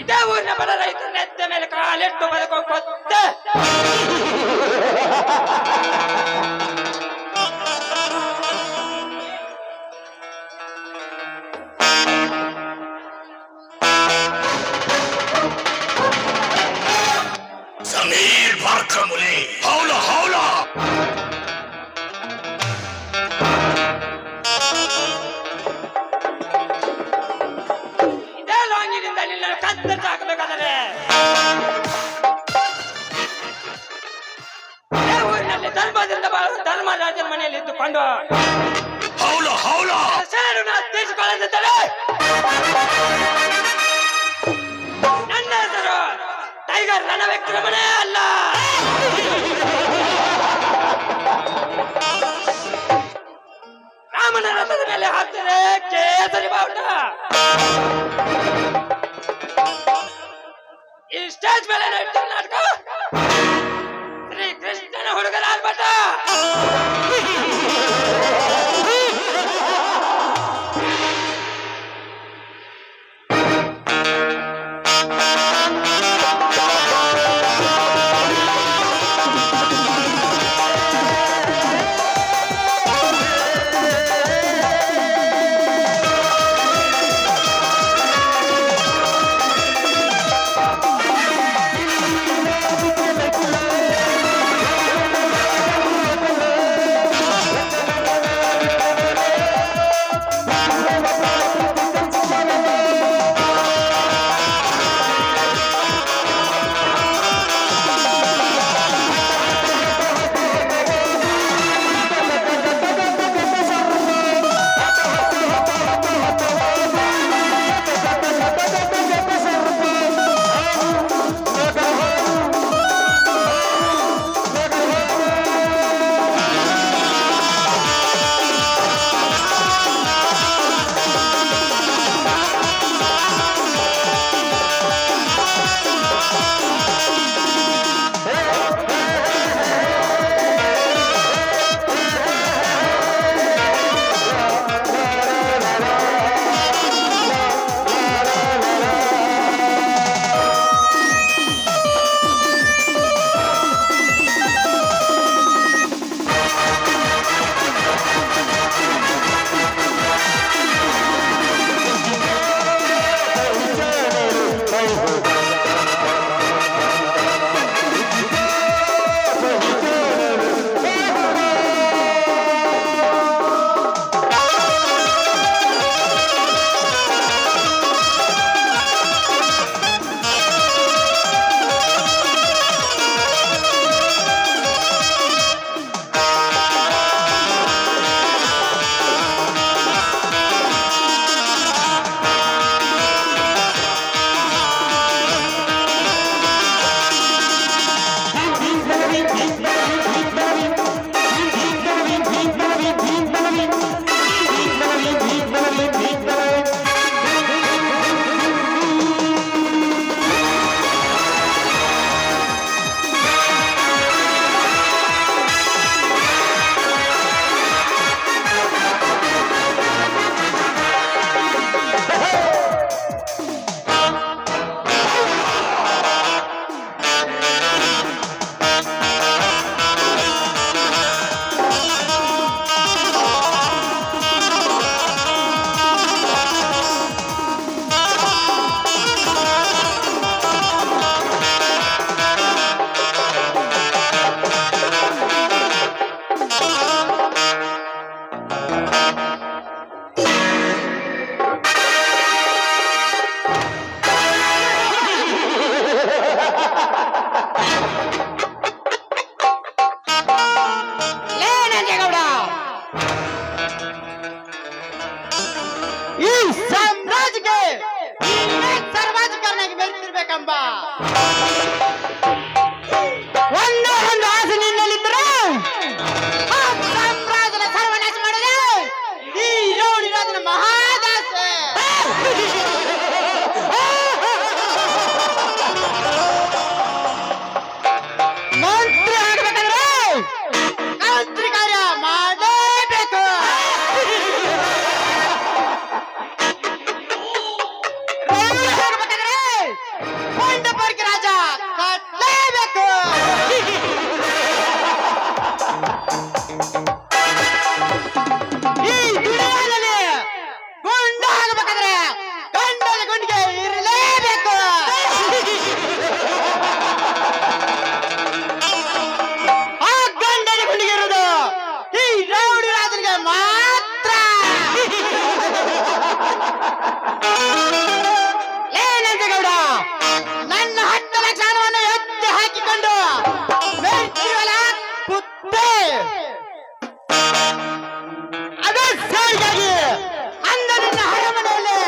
ಇದೇ ಊರಿನ ಬಡ ರೈತರು ನೆತ್ತ ಮೇಲೆ ಕಾಲಿಟ್ಟು ಬದುಕೋ ಕೊತ್ತ Samir Barkamuli, howla howla. ಇದೇ ಲಾಂಗಿನಿಂದ ನಿನ್ನ ಕತ್ತರಿಸಿ ಹಾಕಬೇಕಾದರೆ ಊರಿನಲ್ಲಿ ಧರ್ಮದಿಂದ ಬಾಳುವ ಧರ್ಮರಾಜನ ಮನೆಯಲ್ಲಿ ಇದ್ದುಕೊಂಡು ಹೌಲ ಹೌಲ ತೀರಿಸಿಕೊಳ್ಳುತ್ತಿದ್ದರೆ ನನ್ನ ಹೆಸರು ಟೈಗರ್ ರಣವಿಕ್ರಮನೇ ಅಲ್ಲ. ರಾಮನ ರಥದ ಮೇಲೆ ಹಾಕ್ತದೆ ಕೇಸರಿ ಬಾವುಟ. ಈ ಸ್ಟೇಜ್ ಮೇಲೆ ನಡೀತಾರೆ ನಾಟಕ ಶ್ರೀ ಕೃಷ್ಣನ ಹುಡುಗರ ಆರ್ಭಟ. ಎಂಬ ಒಂದು ಒಂದು ಆಸೆ ನಿನ್ನಲ್ಲಿದ್ದರೆ ಆ ಸಾಮ್ರಾಜ್ಯದ ಸರ್ವನಾಶ ಮಾಡಿದೆ ಈ ರೌಡಿರಾಜನ ಮಹಾದಾಸೆ. ಮಂತ್ರಿ ಆಗ್ಬೇಕಂದ್ರೆ ಮಂತ್ರಿ ಕಾರ್ಯ ಮಾಡಲೇಬೇಕು. ಆಗ್ಬೇಕಂದ್ರೆ ಪಂಡಪರ್ಗಿ ರಾಜ ಕಟ್ಟಲೇಬೇಕು. ಈ ದುನಿಯಾದಲ್ಲಿ ಗುಂಡ ಆಗ್ಬೇಕಂದ್ರೆ ಗಂಡನ ಗುಂಡಿಗೆ ಇರಲೇಬೇಕು. ಆ ಗಂಡನ ಗುಂಡಿಗೆ ಇರುವುದು ಈ ರೌಡಿ ರಾಜನಿಗೆ ಮಾತ್ರ. ಏನಂತೆ ಗೌಡ, ನನ್ನ 10 ಲಕ್ಷ ಹಣವನ್ನು ಎತ್ತಿ ಹಾಕಿಕೊಂಡು ಮೇಲ್ತಿರುವಲ್ಲ ಕುತ್ತೆ. ಅದು ಸರಿಯಾಗಿ ಅಂದ ನಿನ್ನ ಅರಮನೆಯಲ್ಲಿ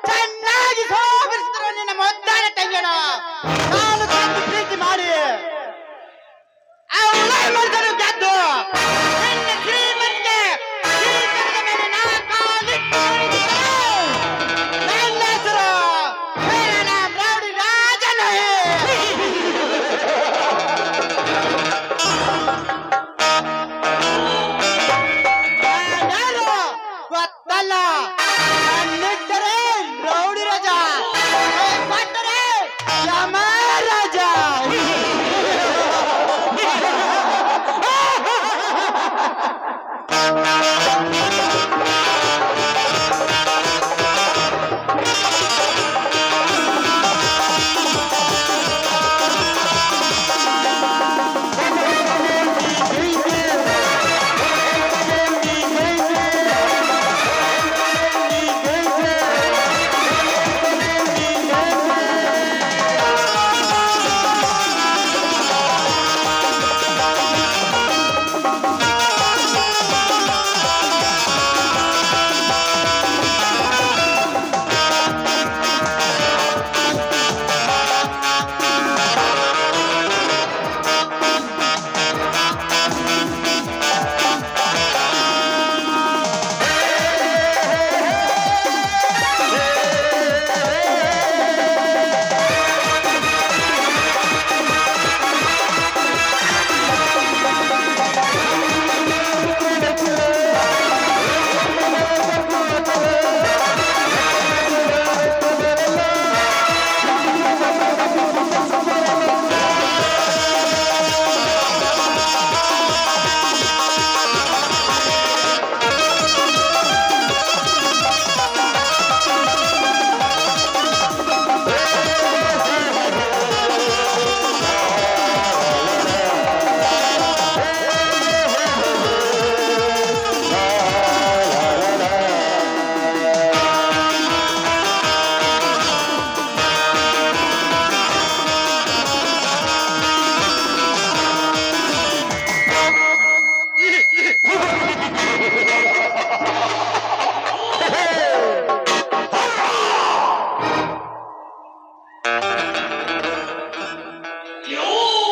ಚೆನ್ನಾಗಿ ಶೋಭಿಸಿರುವ ನಿನ್ನ ಮುದ್ದಾದ ತಂಗಿಯನ್ನು ನಾನು ತಂದು ಪ್ರೀತಿ ಮಾಡಿ ಅವಳ ಮನಸ್ಸನ್ನು ಗೆದ್ದು ನಿನ್ನ ಶ್ರೀಮಂತಿಗೆ ಶ್ರೀಕರಣದ ಮೇಲೆ ನಾ ಕಾಲಿಟ್ಟು ನಿಂತಿದ್ದರೆ ನನ್ನ ಹೆಸರು ಮೇರಾ ನಾಮ್ ರೌಡಿ ರಾಜ ನಹಿ. ನಾನ್ಯಾರು ಗೊತ್ತಲ್ಲ, ನನ್ನಿಟ್ಟರೆ ರೌಡಿ ರಾಜ, ಕೊಟ್ಟರೆ ಯಮ ರಾಜ.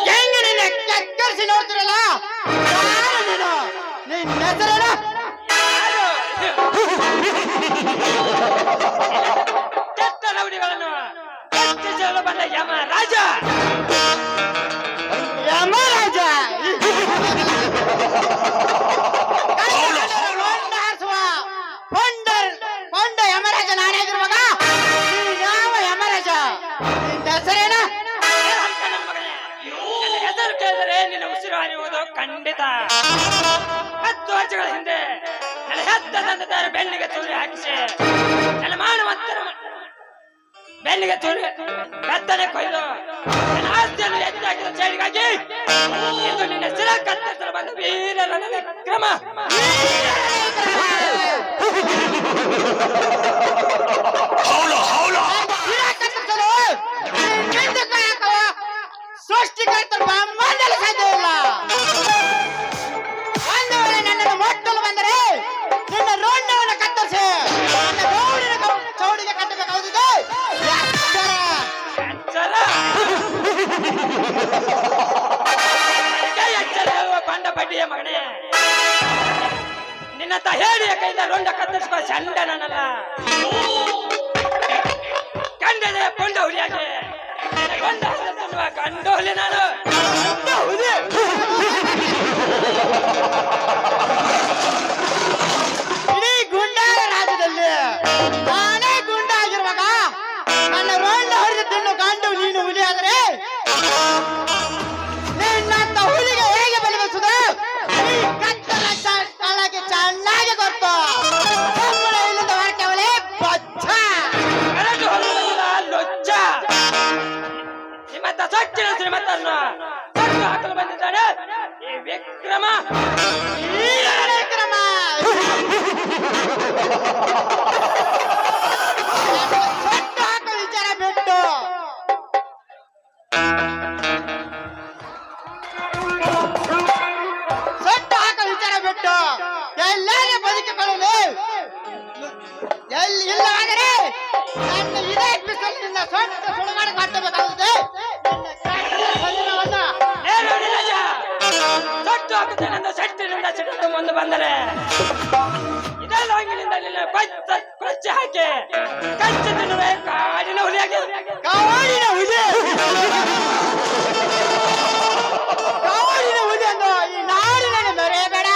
ಹೆಂಗೆ ನಿನ್ನ ಕೆಕ್ಕರಿಸಿ ನೋಡ್ತಿರಲ್ಲ, ಯಾರು ನೀನು? ನಿನ್ನ ಹೆಸರೇನು? ಕೆಟ್ಟ ರೌಡಿಗಳನ್ನು ರಕ್ಷಿಸಲು ಬಂದ ಯಮ ರಾಜ. ಯಮರಾಜ. ಹೌಲ, ಹೌಲ. ಹೊಂಡ ಹಾರಿಸುವ ಹೊಂಡ ಯಮರಾಜ ನಾನಾಗಿರುವಾಗ ನೀನು ಯಾವ ಯಮರಾಜ? ನಿನ್ನ ಹೆಸರೇನು? ಅಂತ ನನ್ನ ಮಗನೇ, ನನ್ನ ಹೆಸರು ಕೇಳಿದರೆ ನಿನ್ನ ಉಸಿರು ಹರಿಯುವುದು ಖಂಡಿತ. 10 ವರ್ಷಗಳ ಹಿಂದೆ ನನ್ನ ಹೆತ್ತ ತಂದೆ ತಾಯಿ ಬೆನ್ನಿಗೆ ಚೂರಿ ಹಾಕಿಸಿ ನನ್ನ ಮಾನವಂತರ ಬೆನ್ನಿಗೆ ಚೂರಿ ಕತ್ತನೆ ಕೊಯ್ದು ನನ್ನ ಆಸ್ತಿಯನ್ನು ಎತ್ತಿ ಹಾಕಿದ ಚೇಡಿಗಾಗಿ ಇಂದು ನಿನ್ನ ಶಿರ ಕತ್ತರಿಸಲು ಬಂದ ವೀರರ ನನ್ನ ಕ್ರಮ. ಹೌಲ, ಹೌಲ. ಸೃಷ್ಟಿಕರ್ತರು ಬ್ರಹ್ಮಾಂಡದಲ್ಲಿ ಸಾಧ್ಯ ಇಲ್ಲ. ಒಂದು ವೇಳೆ ನನ್ನನ್ನು ಮೊಟ್ಟಲು ಬಂದರೆ ನಿನ್ನ ರೋಂಡವನ್ನು ಕತ್ತರಿಸಿ ನನ್ನ ಗೌಡಿನ ಚೌಡಿಗೆ ಕಟ್ಟಬೇಕಾಗುತ್ತದೆ. ಎಚ್ಚರ. ಎಚ್ಚರ. ನಿನ್ನಂತ ಹೇಳಿ ಕೈಯಿಂದ ರೊಂಡ ಕತ್ತರಿಸ್ಕೊ ಚಂಡ ನನ್ನಲ್ಲ ಕಂಡದೆ ಕೊಂಡ ಹುಲಿಯಾಗೆ ಕೊಂಡ ತಿನ್ನುವ ಕಂಡ ಹುಲಿ ನಾನು ಇಡೀ ಗುಂಡಾರ ರಾಜ್ಯದಲ್ಲಿ ನಾನೇ ಗುಂಡ ಆಗಿರುವಾಗ ನನ್ನ ರೋಂಡ ಹೊಡೆದು ತಿನ್ನು ಕಂಡು ನೀನು ಹುಲಿ ಆದರೆ ನಿನ್ನಂತ ಹುಲಿಗೆ ಹೇಗೆ ಬೆಲೆಸುವುದು ಈ ಕತ್ತಲ ಸ್ಥಳಕ್ಕೆ ಚೆನ್ನಾಗಿ ಗೊತ್ತು ಸಂಬಳ ಇಲ್ಲದ ಹೊರಟವಳೆ ಬಚ್ಚ ಕರೆದು ಹೊರಡುವುದಿಲ್ಲ ಲೊಚ್ಚ ನಿಮ್ಮಂತ ಸೊಚ್ಚಿನ ಶ್ರೀಮಂತರನ್ನು ಸೊಟ್ಟು ಹಾಕಲು ಬಂದಿದ್ದಾನೆ ಈ ವಿಕ್ರಮ ಈ ಕಾರ್ಯಕ್ರಮ ಸೊಟ್ಟು ಹಾಕೋ ವಿಚಾರ ಬಿಟ್ಟು ಸೊಟ್ಟು ಹಾಕೋ ವಿಚಾರ ಬಿಟ್ಟು ಎಲ್ಲಾಗೆ ಬದುಕಿಕೊಳ್ಳಲು ಎಲ್ಲಿ ಇಲ್ಲ ಆದರೆ ನನ್ನ ಇದೇ ಪಿಸ್ತೂಲಿನಿಂದ ಸೊಟ್ಟು ಸುಡುಗಾಡು ಕಟ್ಟಬೇಕಾಗುತ್ತದೆ ನೇರು ನಿಜ ಸೊಟ್ಟು ಹಾಕುತ್ತೇನೆಂದು ಸೆಟ್ಟಿನಿಂದ ಸಿಡಿದು ಮುಂದೆ ಬಂದರೆ ಇದೇ ಲಾಂಗಿನಿಂದ ನಿನ್ನ ಕೊಚ್ಚಿ ಹಾಕಿ ಕಚ್ಚಿ ತಿನ್ನುವೆ ಕಾಡಿನ ಹುಲಿಯಾಗಿ ಕಾವಾಡಿನ ಹುಲಿ ಕಾವಾಡಿನ ಹುಲಿ ಎಂದು ಈ ನಾಡಿನಲ್ಲಿ ಮರೆಯಬೇಡ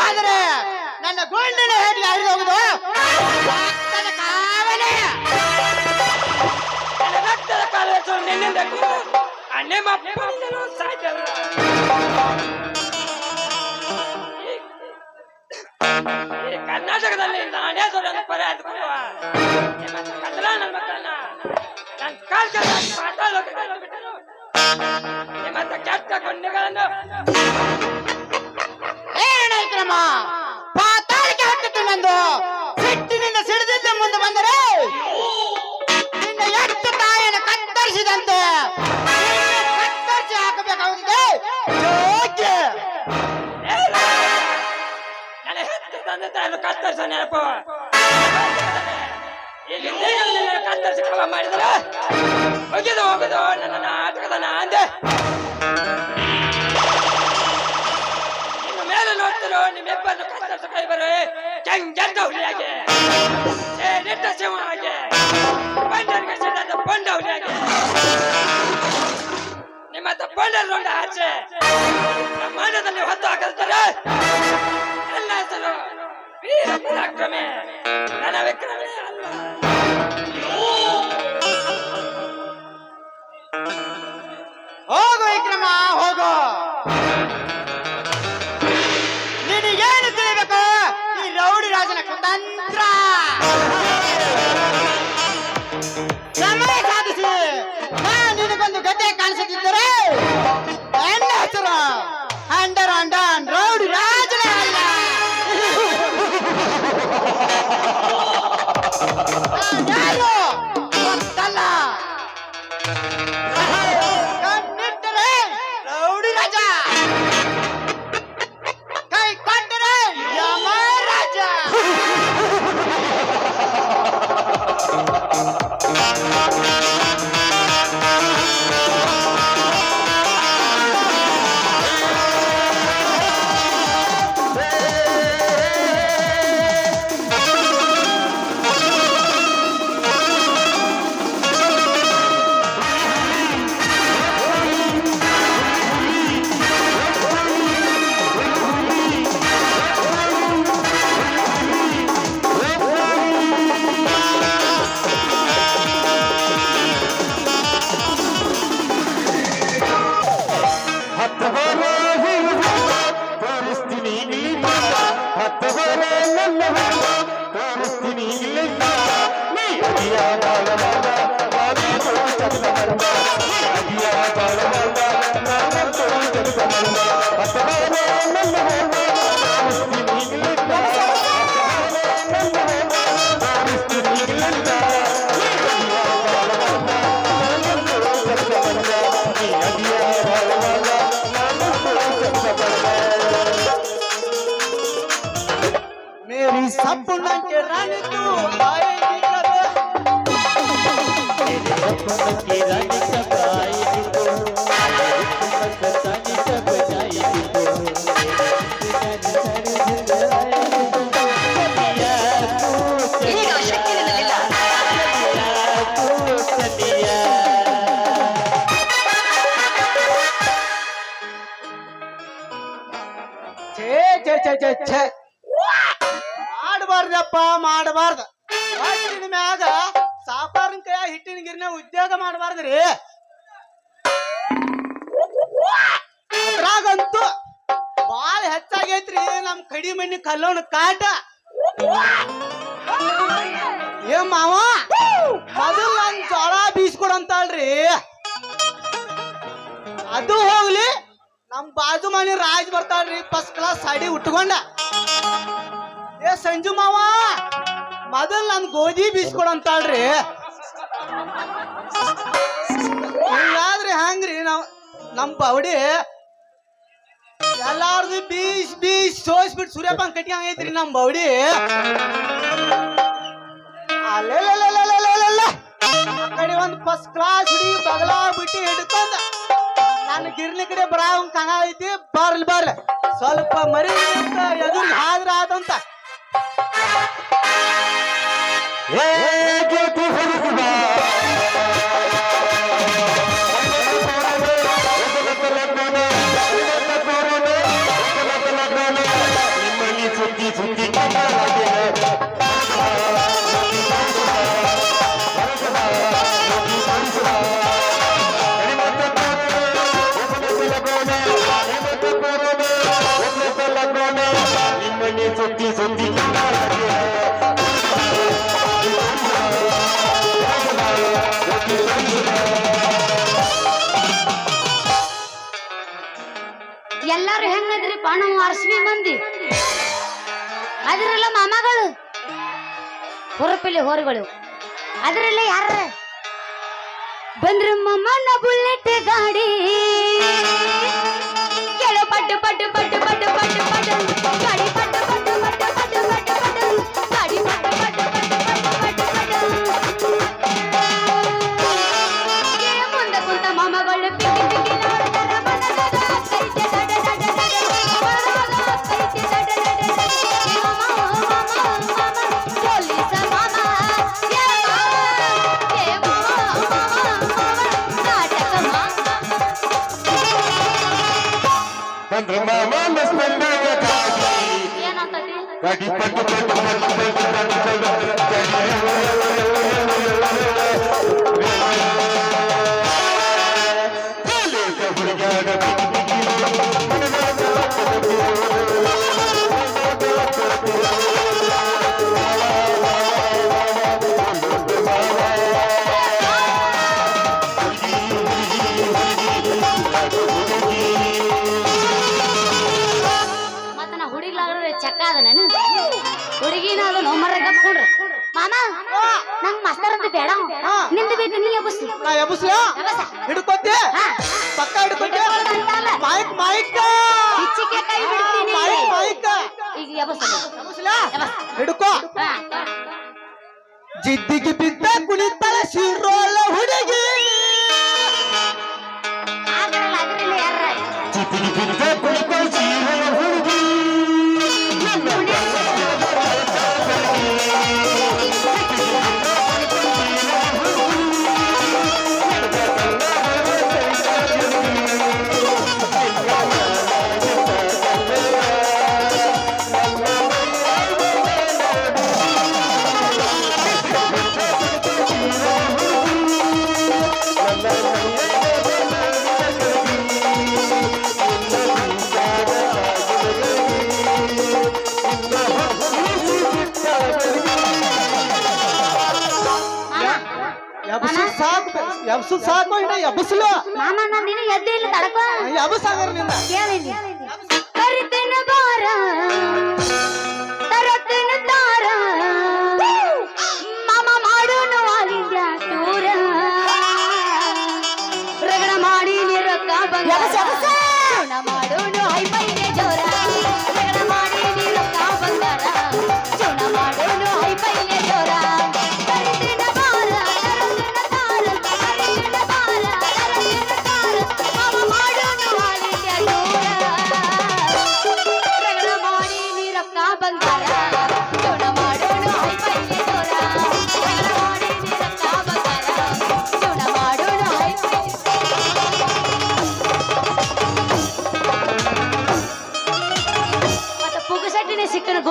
ಆದರೆ ನನ್ನ ಗೋಲ್ಡಿನ ಹೇಟಿಗೆ ಹರಿದು ಹೋಗುದು ರಕ್ತದ ಕಾವಲೆ ನನ್ನ ರಕ್ತದ ಕಾಲುವೆಸು ನಿನ್ನಿಂದ ನಿಮ್ಮ ಅಪ್ಪನಿಂದಲೂ ಸಾಧ್ಯಲ್ಲ ಈ ಕರ್ನಾಟಕದಲ್ಲಿ ನಾನೇ ದೊಡ್ಡ ಪರ್ಯಾಯ ನಿಮ್ಮಂತ ಕತ್ತಲ ನನ್ನ ಮಕ್ಕಳನ್ನ ನನ್ನ ಕಾಲ್ ಮಾತಾಡೋಕೆ ಬಿಟ್ಟರು ನಿಮ್ಮಂತ ಕೆಟ್ಟ ಕೊಂಡಿಗಳನ್ನು ಕ್ರಮ ಪಾತಾಳಕ್ಕೆ ಹಾಕುತ್ತೇನೆಂದು ಸಿಟ್ಟಿನಿಂದ ಸಿಡಿದಿದ್ದ ಮುಂದೆ ಬಂದರೆ ನಿನ್ನ ಎಷ್ಟು ತಾಯಿಯನ್ನು ಕತ್ತರಿಸಿದಂತೆ ಕತ್ತರಿಸಿ ಹಾಕಬೇಕಾಗುತ್ತದೆ ಯೋಗ್ಯ ನನ್ನ ಹೆತ್ತ ತಂದೆ ತಾಯಿಯನ್ನು ಕತ್ತರಿಸೋ ನೆನಪು ಇಲ್ಲಿಂದ ಕತ್ತರಿಸಿ ಕ್ರಮ ಮಾಡಿದ್ರೆ ಹೋಗಿದು ಹೋಗುದು ನನ್ನ ನಾಟಕದ ನಾಂದೆ ಮೇಲೆ ನೋಡ್ತಿರೋ ನಿಮ್ಮಿಬ್ಬರನ್ನು ಕತ್ತರಿಸ ಕೈ ಬರೋ ಕೆಂಗೆಟ್ಟ ಹುಲಿಯಾಗೆ ನೆಟ್ಟ ಸಿಂಹ ಹಾಗೆ ಬಂಡರಿಗೆ ಸಿದ್ಧ ಬಂಡ ಹುಲಿಯಾಗೆ ನಿಮ್ಮಂತ ಬಂಡಲ್ ರೋಂಡ ಆಚೆ ಬ್ರಹ್ಮಾಂಡದಲ್ಲಿ ಹೊತ್ತು ಹಾಕಿರ್ತಾರೆ ನನ್ನ ಹೆಸರು ವೀರ ಪರಾಕ್ರಮೆ ನನ್ನ ವಿಕ್ರಮೆ ಅಲ್ಲ ಹೋಗು ವಿಕ್ರಮ ಹೋಗು ನಿನಗೇನು ತಿಳಿಬೇಕು ಈ ರೌಡಿ ರಾಜನ ಕುತಂತ್ರ ಸಮಯ ಸಾಧಿಸಿ ನಿನಗೊಂದು ಗದ್ದೆ ಕಾಣಿಸುತ್ತಿದ್ದರೆ ನನ್ನ ಹೆಸರು ಅಂಡರ್ ಅಂಡನ್ ರೌಡಿ ರಾಜನೇ ಅಲ್ಲ ಯಾರು ಗೊತ್ತಲ್ಲ ಕಣ್ಣಿಟ್ಟರೆ ರೌಡಿ ರಾಜ ಕೈ ಕೊಟ್ಟರೆ ಯಮರಾಜ मेरी सपना के रानी तू आएगी कब तेरे सपना की रानी कब आएगी तो तेरे सपना की कब जाएगी तो ಛೇ ಛೇ ಛೇ ಛೇ ಛೇ ಮಾಡಬಾರ್ದಪ್ಪ ಮಾಡಬಾರ್ದ ಹೊಟ್ಟಿನ ಮ್ಯಾಗ ಸಾಪಾರನ ಕೈಯಾಗ ಹಿಟ್ಟಿನ ಗಿರಿನ ಉದ್ಯೋಗ ಮಾಡಬಾರ್ದ್ರಿ ಅದ್ರಾಗಂತೂ ಬಾಳ ಹೆಚ್ಚಾಗೈತ್ರಿ ನಮ್ ಕಡಿ ಮಣ್ಣಿ ಕಲ್ಲೋಣ ಕಾಟ ಏ ಮಾವ ಮೊದಲು ನನ್ ಜೋಳ ಬೀಸ್ಕೊಡಂತಲ್ರಿ ಅದು ಹೋಗ್ಲಿ ನಮ್ ಬಾಜು ಮನೆ ರಾಜ್ ಬರ್ತಾಳ್ರಿ ಫಸ್ಟ್ ಕ್ಲಾಸ್ ಸಾಡಿ ಉಟ್ಕೊಂಡ ಏ ಸಂಜು ಮಾವ ಮೊದಲ್ ನನ್ ಗೋಧಿ ಬೀಸ್ಕೊಡಂತಾಳ್ರಿ ಹಿಂಗಾದ್ರಿ ಹಂಗ್ರಿ ನಮ್ ಬವಡಿ ಎಲ್ಲಾರ್ದು ಬೀಸ್ ಸೋಸ್ಬಿಟ್ಟು ಸೂರ್ಯಪಾನ್ ಕಟ್ಟಿ ಹಂಗೈತ್ರಿ ನಮ್ ಬವಡಿ ಅಲ್ಲೆಲ್ಲ ಆ ಕಡೆ ಒಂದ್ ಫಸ್ಟ್ ಕ್ಲಾಸ್ ಹುಡುಗಿ ಬಗಲ ಬಿಟ್ಟು ಹಿಡ್ಕೊಂಡ ನಾನು ಗಿರ್ನಿ ಕಡೆ ಬರಾವಂಗ್ ಕಂಗ ಐತಿ ಬರ್ಲಿ ಸ್ವಲ್ಪ ಮರಿ ಎದುರು ಹಾದ್ರ ಆದಂತ ಎಲ್ಲಾರು ಹೆಂಗದ್ರಿಪ್ಪ ನಾವು ಅರ್ಶ್ವಿ ಮಂದಿ ಅದ್ರೆಲ್ಲ ಮಾಮಗಳು ಹೊರಪಿಲ್ಲಿ ಹೋರಿಗಳು ಅದ್ರೆಲ್ಲ ಯಾರ ಬಂದ್ರು ಮಮ್ಮನ ಬುಲೆಟ್ ಗಾಡಿ ಕೇಳೋ ಪಟ್ಟು ಪಟ್ಟು ಪಟ್ಟು ಪಟ್ಟು ಪಟ್ಟು ಪಟ್ಟು ಗಾಡಿ ಪಟ್ಟು ಪಟ್ಟು ಪಟ್ಟು ಪಟ್ಟು ಪಟ್ಟು ಪಟ್ಟು ಗಾಡಿ ಪಟ್ಟು ಪಟ್ಟು ಪಟ್ಟು ಪಟ್ಟು ಪಟ್ಟು ಪಟ್ಟು ಮುಂದೆ ಕುಂತ ಮಾಮಗಳು ಪಿಕ್ಕಿ ಪಿಕ್ಕಿ ನೋಡ್ತಾರ ಬಂದ ಕೈತೆ ಡಡ ಡಡ ಹುಡುಗಿನ ಅದು ನೊಮ್ಮರ ಗಪ್ಕೊಂಡ್ರ ಮಾಮ ನಂಗ್ ಮಾಸ್ತರ್ ಅಂತ ಬೇಡ ನಿಂದು ಬೇಕು ನೀ ಎಬ್ಬಸಿ ನಾ ಎಬ್ಬಸ್ಲ ಹಿಡ್ಕೊತ್ತೆ ಪಕ್ಕ ಹಿಡ್ಕೊತ್ತೆ ಮೈಕ್ ಹಿಚ್ಚಿಗೆ ಕೈ ಬಿಡ್ತೀನಿ ಮೈಕ್ ಈಗ ಎಬ್ಬಸ್ಲ ಹಿಡ್ಕೋ ಜಿದ್ದಿಗೆ ಬಿದ್ದ ಕುಳಿತಳ ಶಿರೋಳ ಹುಡುಗಿ ಅದ್ರಲ್ಲಿ ಯಾರ ಜಿದ್ದಿಗೆ ಬಿದ್ದ ಕುಳಿತಳ ಶಿರೋಳ ಹುಡುಗಿ ಎಬ್ಸು ಸಾಕು ಇನ್ನ ಎಬ್ಬಸ್ಲು ಮಾಮ ನಾನು ನಿನ್ನ ಎದ್ದು ಇಲ್ಲ ತಡಕೋ ಎಬ್ಬಸಾಗರ ನಿನ್ನ ಕೇಳಿನಿ ಕರಿತೇನ ಬಾರ ತರತೇನ ತಾರ ಮಾಮ ಮಾಡೋನು ಆಲಿಂದ ಟೂರ ರಗಡ ಮಾಡಿ ನಿರಕ್ಕ ಬಂಗಾರ ಮಾಡೋನು ಹೈಪೈಗೆ ಜೋರ ರಗಡ ಮಾಡಿ ನಿರಕ್ಕ ಬಂಗಾರ ಚೂಣ ಮಾಡೋನು ಹೈಪೈಗೆ ಜೋರ ಕರಿತೇನ ಬಾರ ತರತೇನ ತಾರ ಕರಿತೇನ ಬಾರ ತರತೇನ ತಾರ ಮಾಮ ಮಾಡೋನು ಆಲಿಂದ ಟೂರ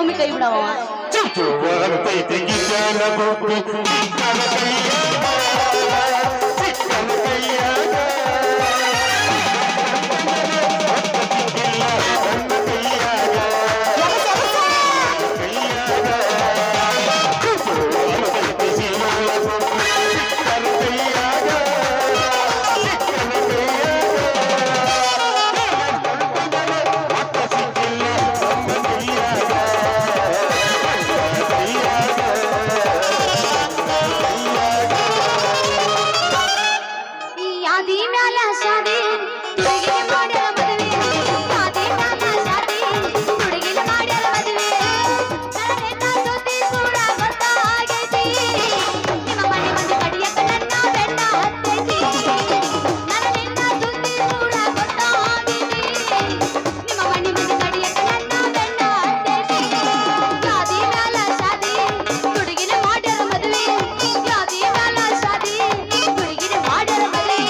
ಒಮ್ಮೆ ಕೈ ಬಿಡವ ಚುಚ್ಚುವಂತೈತಿ ಗಿಜನ ಬುದ್ಧಿ ಸಿಕ್ಕನ ಕೈಯಾಗ ಸಿಕ್ಕನ ಕೈಯಾಗ ಸಿಕ್ಕಿಲ್ಲ ನನ್ನ ಕೈಯಾಗ ಚುಚ್ಚುವಂತೈತಿ ಸಿಕ್ಕನ ಬುದ್ಧಿ ಸಿಕ್ಕನ ಕೈಯಾಗ ಸಿಕ್ಕನ ಕೈಯಾಗ ಸಿಕ್ಕಿಲ್ಲ ನನ್ನ ಕೈಯಾಗ ಈ ಯಾದಿ ಮ್ಯಾಲ ಶಾದಿ ತುಡುಗಿನ ಮಾಡ್ಯಾರ ಮದುವೆ ಯಾದಿ ಮ್ಯಾಲ ಶಾದಿ ತುಡುಗಿನ ಮಾಡ್ಯಾರ ಮದುವೆ ನನಗೆಲ್ಲ ಸುದ್ದಿ ಕೂಡ ಗೊತ್ತಾಗೈತಿ ನಿಮ್ಮ ಮನೆ ಮಂದಿ ಕಡಿಯಕ ನನ್ನ ಬೆಟ್ಟ ಹತ್ತೈತಿ ನನಗೆಲ್ಲ ಸುದ್ದಿ ಕೂಡ ಗೊತ್ತಾಗೈತಿ ನಿಮ್ಮ ಮನೆ ಮಂದಿ ಕಡಿಯಕ ನನ್ನ ಬೆಟ್ಟ ಹತ್ತೈತಿ ಯಾದಿ ಮ್ಯಾಲ ಶಾದಿ ತುಡುಗಿನ ಮಾಡ್ಯಾರ ಮದುವೆ ಯಾದಿ ಮ್ಯಾಲ ಶಾದಿ ತುಡುಗಿನ ಮಾಡ್ಯಾರ ಮದುವೆ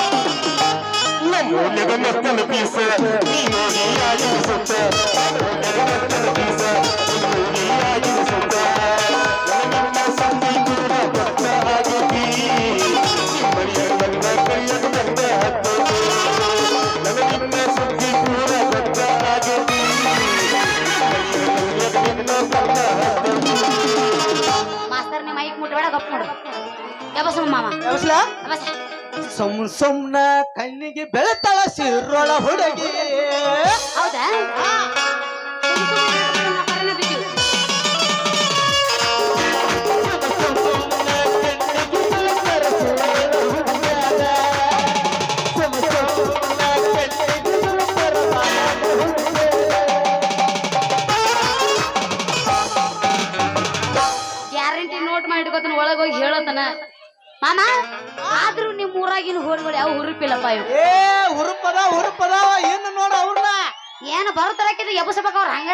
ಮೂಲ್ಯದ ಮತ್ತನ ಪೀಸ ನೀ ನೋಡಿ ಆಗಿಸುತ್ತ ಮೂಲ್ಯದ ಪೀಸ ನೀ ನೋಡಿ ಆಗಿಸುತ್ತ ನನ್ನ ಸಂಧಿ ಕೂಡ ಭಕ್ತ ಆಗಿ ನಿಮ್ಮಡಿಯ ನನ್ನ ಕೈಯ ಕಂಡ ಹತ್ತೋದು ನನ್ನ ಸುದ್ದಿ ಕೂಡ ಭಕ್ತ ಆಗಿ ನಿನ್ನ ಕಂಡ ಹತ್ತೋದು ಮಾಸ್ತರ್ ನಿಮ್ಮ ಮೈಕ್ ಮುಟ್ಬೇಡ ಗಪ್ ನೋಡು ಯಾಬಸ ಮಾಮ ಯಾವಸ್ಲ ಯಾಬಸ ಸುಮ್ನ ಕಣ್ಣಿಗೆ ಬೆಳತಾಳ ಸಿರ್ರೊಳ ಹುಡುಗಿ ಹೌದಾ ಮಕರನ ಬಿದ್ದು ಗ್ಯಾರಂಟಿ ನೋಟ್ ಮಾಡಿ ಇಟ್ಕೋತಾನ ಒಳಗೋಗಿ ಹೇಳತನ ಮಾಮ ಆದ್ರೂ ನಿಮ್ ಊರಾಗಿನ ಹೋರಿಗಳು ಯಾವ ಹುರುಪಿಲ್ಲಪ್ಪ ಇವು ಏ ಹುರುಪದ ಇನ್ನು ನೋಡ ಅವ್ರನ್ನ ಏನು ಬರುತ್ತಲಕ್ಕಿದ್ರೆ ಎಬಸಬೇಕ ಅವ್ರ ಹಂಗ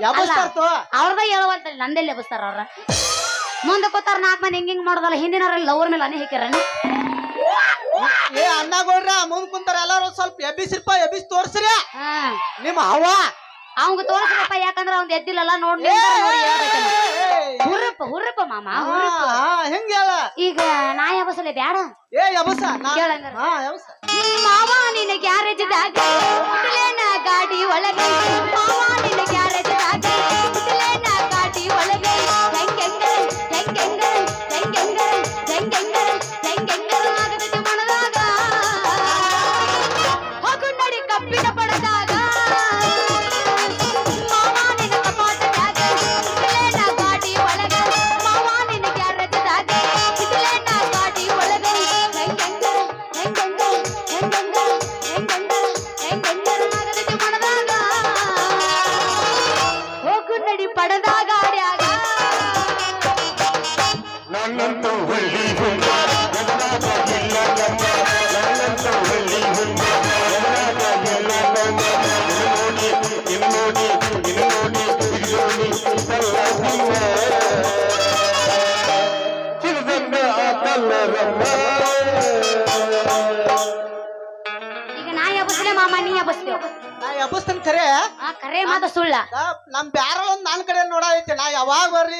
ಯಾವಸ್ತಾರ್ತು ಅವ್ರದ ಹೇಳುವಂತ ನಂದೆಲ್ಲಿ ಎಬಸ್ತಾರ ಅವ್ರ ಮುಂದೆ ಕೂತಾರ 4 ಮಂದಿ ಹಿಂಗ್ ಮಾಡೋದಲ್ಲ ಹಿಂದಿನವ್ರಲ್ಲಿ ಲವರ್ ಮೇಲೆ ಅನೇ ಹಾಕ್ಯಾರ ಏ ಅಣ್ಣಗೌಡ್ರ ಮುಂದ್ ಕುಂತಾರ ಎಲ್ಲಾರು ಸ್ವಲ್ಪ ಎಬ್ಬಿಸಿ ತೋರ್ಸ್ರಿ ಹಾ ನಿಮ್ಮ ಹವ ಅವಂಗ ತೋರಿಸ್ರಪ್ಪ ಯಾಕಂದ್ರ ಅವ್ನ್ ಎದ್ದಿಲ್ಲಲ್ಲ ನೋಡಿ ಹುರುಪ ಮಾಮ ಹುರುಪ ಹೆಂಗ ಹೇಳ ಈಗ ನಾ ಯಾವಸಲೆ ಬ್ಯಾಡ ಏ ಯಬಸ ಕೇಳಂಗಾರ. ಯಬಸ ಮಾವ ನಿನ್ನ ಗ್ಯಾರೇಜ್ದಾಗ ಹುಟ್ಟಲೇನ ಗಾಡಿ ಒಳಗೆ ಮಾವ ನಿನ್ನ ಗ್ಯಾರೇಜ್ದಾಗ ಹುಟ್ಟಲೇನ ಗಾಡಿ ಒಳಗೆ ಹೆಂಗೆಂಗರ ಆಗತೈತಿ ಮನದಾಗ ಹೋಗು ನಡಿ ಕಪ್ಪಿನ ಪಡದಾಗ ಮಾವ ನಿನ್ನ ಕಪಾಟದಾಗ ಹುಟ್ಟಲೇನ ಗಾಡಿ ಒಳಗೆ ಮಾವ ನಿನ್ನ ಗ್ಯಾರೇಜ್ದಾಗ ಹುಟ್ಟಲೇನ ಗಾಡಿ ಒಳಗೆ ಆಗತೈತಿ ಮನದಾಗ ಹೋಗು ನಡಿ ಪಡದಾಗ ಆಡ್ಯಾಗ ನನ್ನಂತೂ ಹೊಳ್ಳಿ ಹುಣ್ಣ ನನ್ನದಾಗಿಲ್ಲ ನಮ್ಮ ನನ್ನಂತೂ ಹೊಳ್ಳಿ ಹುಣ್ಣ ನನ್ನದಾಗಿಲ್ಲ ನಮ್ಮ ಇನ್ನು ನೋಡಿ ಚಿರದಂಡ ಕಲ್ಲರಮ್ಮ ಈಗ ನಾ ಯಾಬಸ್ಲೆ ಮಾಮ ನೀ ಯಾಬಸ್ಲೇವ್ ನಾ ಯಬಸ್ತನ್ ಖರೆ ಆ ಕರೆ ಮಾತ ಸುಳ್ಳ ನಮ್ ಬ್ಯಾರಲ್ ಒಂದ್ ನನ್ ಕಡೆ ನೋಡೈತಿ ನಾ ಯಾವಾಗ ಬರ್ಲಿ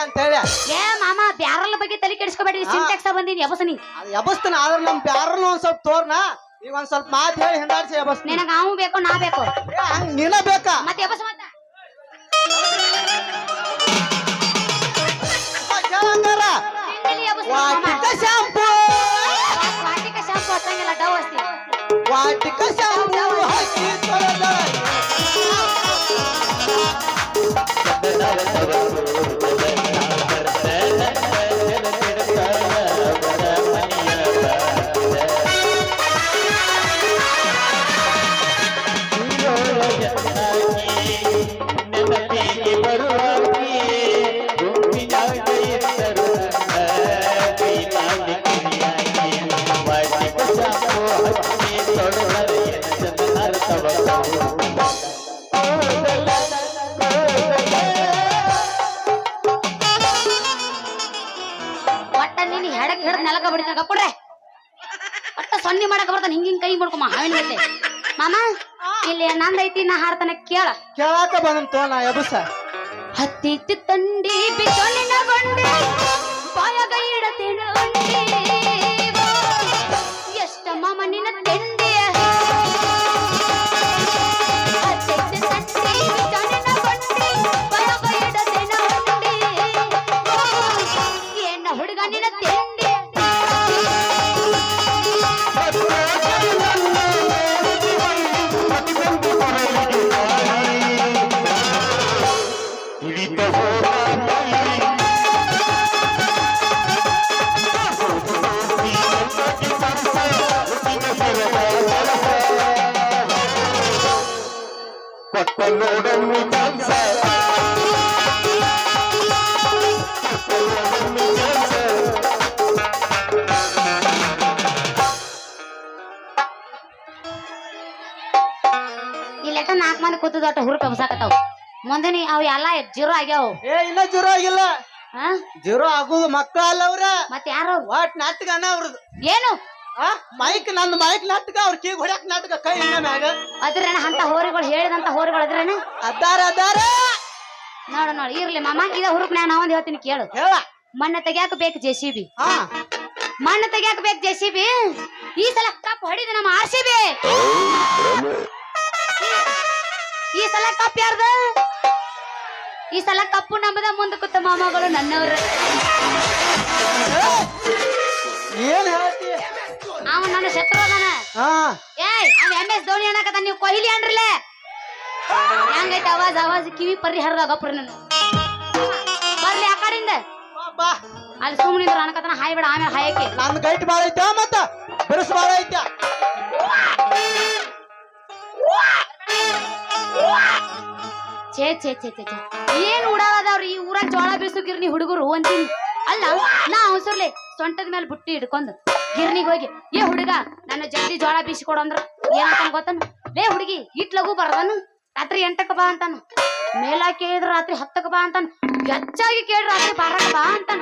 ಅಂತ ಹೇಳಿ ಏ ಮಾಮ ಬ್ಯಾರಲ್ ಬಗ್ಗೆ ತಲೆ ಕೆಡಿಸ್ಕೋಬೇಡ್ರಿ ಸಿಂಟ್ಯಾಕ್ಸ್ ಬಂದೀನಿ ಯಬಸನಿ ಯಬಸ್ತನ ಆದ್ರ ನಮ್ ಬ್ಯಾರಲ್ ಒಂದ್ ಸ್ವಲ್ಪ ತೋರ್ನ ಈಗ ಒಂದ್ ಸ್ವಲ್ಪ ಮಾತ್ ಹೇಳಿ ಹಿಂದಾಡ್ಸಿ ಯಬಸ್ತೀನಿ ನಿನಗ ಅವು ಬೇಕೋ ನಾ ಬೇಕೋ ಏ ಹಂಗ್ ನೀನ ಬೇಕಾ ಮತ್ತೆ ಯಬಸ್ ಮತ್ತ ಕೇಳಂಗಾರ ತಿಂಡಿಲಿ ಯಬಸ್ ಮಾಮ ವಾಟಿಕ ಶಾಂಪೂ ವಾಟಿಕ ಶಾಂಪು ಹಚ್ಚಂಗಿಲ್ಲ ಡವ್ ಅಸ್ತಿ ವಾಟಿಕ ಶಾಂಪೂ ಹಾಕಿ ತೊಳೆದ ನೆನಪಿಗೆ ಬರುವಾಗಿ ಗುಂಪಿನಾಗ ಇದ್ದರು ಕೈ ಮಾಡಿ ಕಿರಿಯಾಗಿ ವಾಟಿಕ ಶಾಂಪು ಹಚ್ಚಿ ತೊಡದರೆ ಎನಸದ ಅರ್ಥವ ಒಟ್ಟ ನೀನು ಹೆಡಕ್ ಹಿಡ್ದು ನೆಲಕ ಬಿಡಿದ ಕಪ್ಪುಡ್ರೆ ಒಟ್ಟ ಸೊನ್ನಿ ಮಾಡಕ ಬರ್ತಾನೆ ಹಿಂಗಿಂಗ್ ಕೈ ಮಾಡ್ಕೊಮ್ಮ ಹಾವಿನ ಗತ್ತೆ ಮಾಮ ಇಲ್ಲಿ ನಂದೈತಿ ನಾ ಹಾಡ್ತಾನೆ ಕೇಳ ಕೇಳಾಕ ಬಂದಂತ ನಾ ಯಬಸ ಹತ್ತಿತ್ತು ತಂಡಿ ಬಿಚ್ಚೋನಿನ ಗೊಂಡಿ ಬಾಯಾಗ ಇಡತೇನ ಉಂಡಿ ಎಷ್ಟ ಮಾಮ ನಿನ್ನ ತಿಂಡಿ ಹತ್ತಿತ್ತು ತಂಡಿ ಬಿಚ್ಚೋನಿನ ಗೊಂಡಿ ಬಾಯಾಗ ಇಡತೇನ ಉಂಡಿ ಏನ ಹುಡುಗ ನಿನ್ನ ತಿಂಡಿ ನೋಡನ್ನು ಚಾನ್ಸ ಇಲ್ಲೆಟ 4 ಮಂದಿ ಕೂತದೊಟ್ಟ ಹುರುಪ ಬಸಾಕತ್ತಾವ ಮುಂದಿನ ಅವು ಎಲ್ಲ ಜೀರೋ ಆಗ್ಯಾವ ಇನ್ನ ಜೀರೋ ಆಗಿಲ್ಲ ಹಾ ಜೀರೋ ಆಗುದು ಮಕ್ಕಳ ಅಲ್ಲ ಅವ್ರ ಮತ್ತೆ ಯಾರು ವಾಟ್ ನಾಟಕ ಅನ್ನ ಅವ್ರದ್ದು ಏನು ಮೈಕ್ ನಂದು ಮೈಕ್ ನಾಟಕ ಅವ್ರ ಕೀಗ್ ಹೊಡ್ಯಾಕ ನಾಟಕ ಕೈ ಇನ್ನ ಮ್ಯಾಗ ಅದ್ರೇನ ಅಂತ ಹೋರಿಗಳು ಹೇಳಿದಂತ ಹೋರಿಗಳು ಅದ್ರೇನ ಅದಾರ ನೋಡು ಇರ್ಲಿ ಮಾಮ ಇದ ಹುರುಪ್ ನಾ ಒಂದ್ ಹೇಳ್ತೀನಿ ಕೇಳು ಹೇಳ ಮಣ್ಣ ತೆಗ್ಯಾಕ ಬೇಕು ಜೆಸಿಬಿ ಹಾ ಮಣ್ಣ ತೆಗ್ಯಾಕ ಬೇಕು ಜೆಸಿಬಿ ಈ ಸಲ ಕಪ್ ಹೊಡಿದ ನಮ್ಮ ಆರ್ಸಿಬಿ ಈ ಸಲ ಕಪ್ ಯಾರ್ದ ಈ ಸಲ ಕಪ್ಪು ನಮ್ಮದ ಮುಂದೆ ಕೂತ ಮಾಮಗಳು ನನ್ನವ್ರ ಏನ್ ಹೇಳ್ತಿ ಅವ ನನ್ನ ಶತ್ರು ಅದಾನ ಏಯ್ ಅವ MS ಧೋನಿ ಅನ್ನಕತ್ತ ನೀವು ಕೊಹ್ಲಿ ಅನ್ರಲೆ ಹೆಂಗೈತೆ ಆವಾಜ್ ಕಿವಿ ಪರ್ರಿ ಹರಿದಾಗ ಪುರಿ ನಾನು ಬರ್ಲಿ ಆ ಕಡೆಯಿಂದ ಬಾ ಅಲ್ಲಿ ಸುಮ್ಮನಿದ್ರು ಅನ್ಕತನ ಹಾಯ್ ಬೇಡ ಆಮೇಲೆ ಹಾಯಕ್ಕೆ ನಂದ್ ಗೈಟ್ ಬಾಳ ಐತ ಮತ್ತ ಬಿರುಸ್ ಬಾಳ ಐತ ಛೇ ಛೇ ಛೇ ಛೇ ಛೇ ಏನ್ ಉಡಾವದವ್ರಿ ಈ ಊರಾಗ ಜೋಳ ಬೀಸುಗಿರ್ನಿ ಹುಡುಗರು ಅಂತೀನಿ ಅಲ್ಲ ನಾ ಅವಸರ್ಲೆ ಸೊಂಟದ ಮೇಲೆ ಬುಟ್ಟಿ ಹಿಡ್ಕೊಂಡು ಗಿರ್ನಿಗ್ ಹೋಗಿ ಏ ಹುಡುಗ ನನ್ನ ಜಲ್ದಿ ಜೋಳ ಬೀಸಿ ಕೊಡು ಅಂದ್ರ ಏನಂತಾನ ಗೊತ್ತಾನ ಲೇ ಹುಡುಗಿ ಇಟ್ ಲಗು ಬರದನು ರಾತ್ರಿ 8ಕ್ಕೆ ಬಾ ಅಂತಾನ ಮೇಲ ಕೇಳಿದ್ರ ರಾತ್ರಿ 10ಕ್ಕೆ ಬಾ ಅಂತಾನ ಹೆಚ್ಚಾಗಿ ಕೇಳಿ ರಾತ್ರಿ 12ಕ್ಕೆ ಬಾ ಅಂತಾನ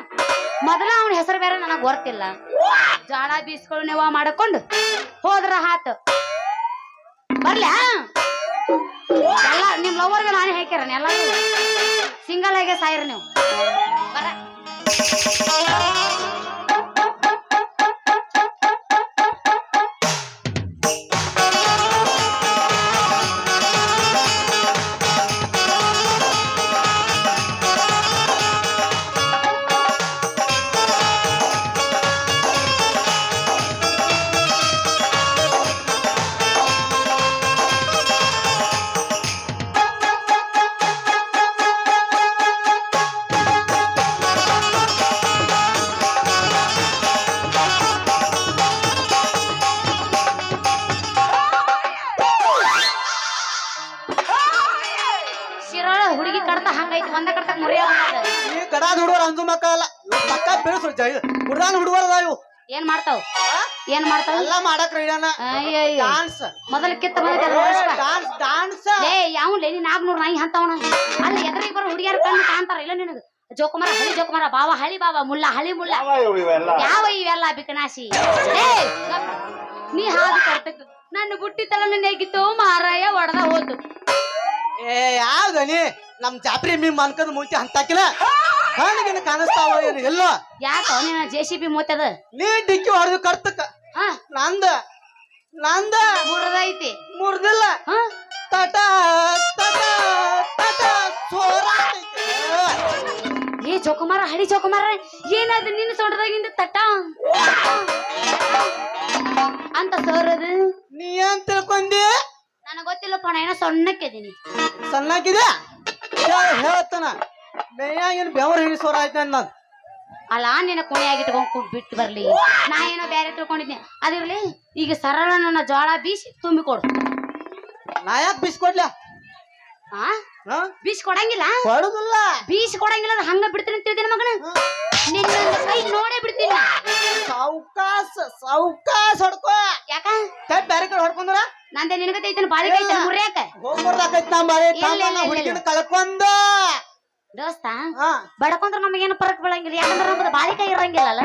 ಮೊದಲ ಅವನ ಹೆಸರು ಬೇರೆ ನನಗ್ ಗೊತ್ತಿಲ್ಲ ಜೋಳ ಬೀಸ್ಕೊಳ್ಳು ನೆವ ಮಾಡಕೊಂಡು ಹೋದ್ರ ಹಾತ್ ಬರ್ಲ್ಯಾ ಎಲ್ಲ ನಿಮ್ ಲವರ್ಗೆ ನಾನೇ ಹಾಕ್ಯಾರ ಎಲ್ಲರೂ ಸಿಂಗಲ್ ಆಗಿ ಸಾಯ್ರಿ ನೀವು ಬರ ಶಿರೋಳ ಹುಡುಗಿ ಕಡ್ತ ಹಂಗೈತಿ ಒಂದ ಕಡ್ತಕ್ ಮುರಿಯೋದ ಈ ಗಡಾದ ಹುಡುಗರ ಅಂಜು ಮಕ್ಕಳ ಅಲ್ಲ ಪಕ್ಕ ಬಿರುಸು ಹುಡುಗನ ಹುಡುಗರ ಇವು ಏನ್ ಮಾಡ್ತಾವ್ ಎಲ್ಲ ಮಾಡಕ್ ರೆಡಿಯಾನ ಡಾನ್ಸ್ ಮೊದಲ ಕಿತ್ತ ಡಾನ್ಸ್ ಡಾನ್ಸ್ ಏ ಯಾವ್ಲೇ ನೀನ್ 400 ನಾಯಿ ಅಂತವನ ಅಲ್ಲಿ ಎದುರಿಗೆ ಬರೋ ಹುಡುಗಿಯರ ಕಣ್ಣು ಕಾಣ್ತಾರ ಇಲ್ಲ ನಿನಗ ಜೋಕುಮಾರ ಹಳಿ ಜೋಕುಮಾರ ಬಾವ ಹಳಿ ಬಾವ ಮುಲ್ಲ ಹಳಿ ಮುಲ್ಲ ಯಾವ ಇವೆಲ್ಲ ಬಿಕನಾಶಿ ಏ ನೀ ಹಾದು ಕರ್ತಕ್ ನನ್ನ ಬುಟ್ಟಿ ತಲನ ನೆಗಿತ್ತು ಮಾರಾಯ ಒಡದ ಹೋತು ಏ ಯಾವ್ದನಿ ನಮ್ ಜಾತ್ರೆ ಮೀಮ್ ಅನ್ಕದ್ ಮುಂಚೆ ಅಂತಾಕಿಲ್ಲ ಕಣ್ಣಿಗೆ ಕಾಣಿಸ್ತಾವ ಏನು ಎಲ್ಲೋ ಯಾಕ ನೀನ JCB ಮೂತದ ನೀ ಡಿಕ್ಕಿ ಹೊಡೆದು ಕರ್ತಕ್ಕ ನಂದ ಮುರದೈತಿ ಮುರ್ದಿಲ್ಲ ತಟ ತಟ ತಟ ಸೋರ ಏ ಜೋಕುಮಾರ ಹಳಿ ಜೋಕುಮಾರ ಏನದ ನಿನ್ನ ಸೊಂಟದಾಗಿಂದ ತಟ ಅಂತ ಸೋರದು ನೀ ಏನ್ ತಿಳ್ಕೊಂಡಿ ನನಗ ಗೊತ್ತಿಲ್ಲಪ್ಪ ನಾ ಏನೋ ಸಣ್ಣಕ್ಕಿದೀನಿ ಸಣ್ಣಕ್ಕಿದೆ ಹೇಳ್ತಾನ ಮೇಯಾಗಿನ ಬೆವರ್ ಹಿಡಿಸೋರ ಆಯ್ತು ನಾನು ಅಲ್ಲ ನಿನ್ನ ಕೊನೆಯಾಗಿ ಇಟ್ಕೊಂಡ್ ಬಿಟ್ಟು ಬರ್ಲಿ ನಾ ಏನೋ ಬೇರೆ ತಿಳ್ಕೊಂಡಿದ್ನಿ ಅದಿರ್ಲಿ ಈಗ ಸರಳ ನನ್ನ ಜೋಳ ಬೀಸಿ ತುಂಬಿ ಕೊಡು ನಾ ಯಾಕೆ ಬಿಸ್ಕೊಡ್ಲ ಬೀಸಿ ಕೊಡಂಗಿಲ್ಲ ಕೊಡುದಿಲ್ಲ ಬೀಸಿ ಕೊಡಂಗಿಲ್ಲ ಅಂದ್ರೆ ಹಂಗ ಬಿಡ್ತೀನಿ ಅಂತ ತಿಳಿದಿನ ಮಗನ ನಿನ್ನ ಕೈ ನೋಡೇ ಬಿಡ್ತೀನಿ ಸಾವ್ಕಾಸ್ ಹೊಡ್ಕೋ ಯಾಕ ಬೇರೆ ಕಡೆ ಹೊಡ್ಕೊಂಡ್ರ ನಂದೆ ನಿನಗ ತೈತನ ಬಾಳಿ ಕೈತನ ಮುರ್ಯಾಕ ಹೋಗ್ಬರ್ದಾಕೈತಿ ನಾ ಬಾಳೆ ಹುಡುಗಿನ ಕಳ್ಕೊಂಡ ದೋಸ್ತ ಬಡಕೊಂಡ್ರ ನಮಗೇನು ಫರಕ್ ಬೀಳಂಗಿಲ್ಲ ಯಾಕಂದ್ರೆ ನಮ್ದು ಬಾಳಿ ಕೈ ಇರಂಗಿಲ್ಲಲ್ಲ